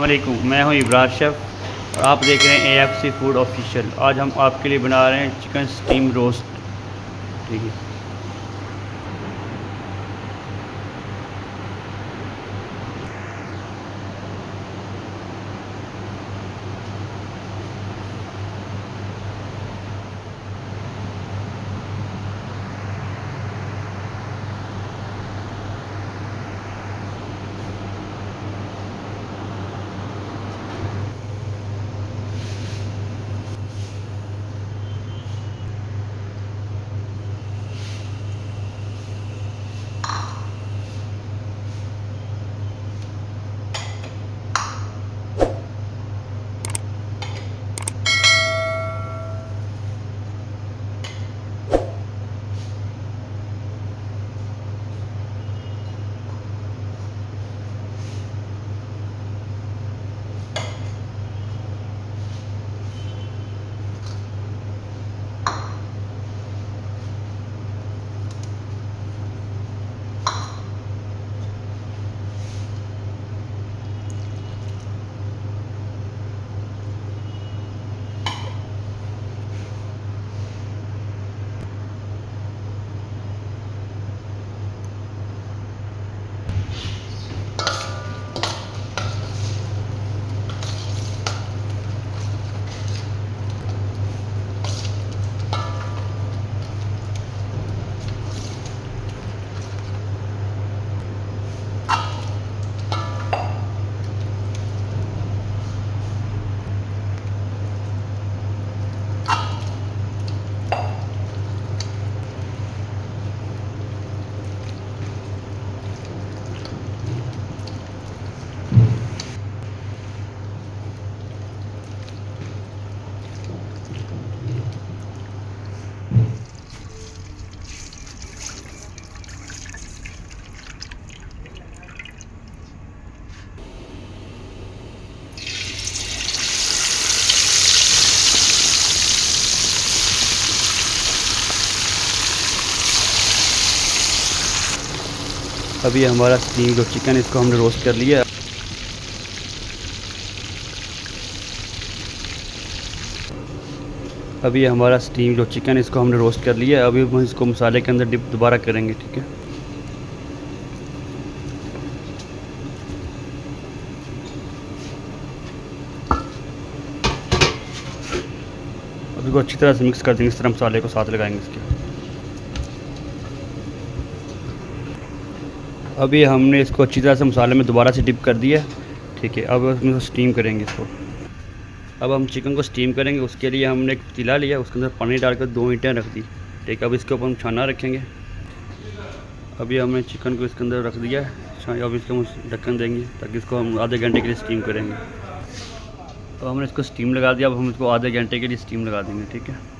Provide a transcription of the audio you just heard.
वालेकुम, मैं हूं इब्रार शेफ़ और आप देख रहे हैं AFC फूड ऑफिशियल। आज हम आपके लिए बना रहे हैं चिकन स्टीम रोस्ट। ठीक है। अभी हमारा स्टीम जो चिकन इसको हमने रोस्ट कर लिया। अभी हमारा स्टीम जो चिकन इसको हमने रोस्ट कर लिया। अभी हम इसको मसाले के अंदर डिप दोबारा करेंगे। ठीक है। अभी को अच्छी तरह से मिक्स कर देंगे। इस तरह मसाले को साथ लगाएंगे इसके। अभी हमने इसको अच्छी तरह से मसाले में दोबारा से डिप कर दिया। ठीक है। अब इसमें स्टीम करेंगे इसको। अब हम चिकन को स्टीम करेंगे। उसके लिए हमने एक पतीला लिया, उसके अंदर पानी डालकर 2 ईंटें रख दी। ठीक है। अब इसके ऊपर हम छाना रखेंगे। अभी हमने चिकन को इसके अंदर रख दिया है। अब इसको हम ढक्कन देंगे ताकि इसको हम आधे घंटे के लिए स्टीम करेंगे। अब हमने इसको स्टीम लगा दिया। अब हम इसको आधे घंटे के लिए स्टीम लगा देंगे। ठीक है।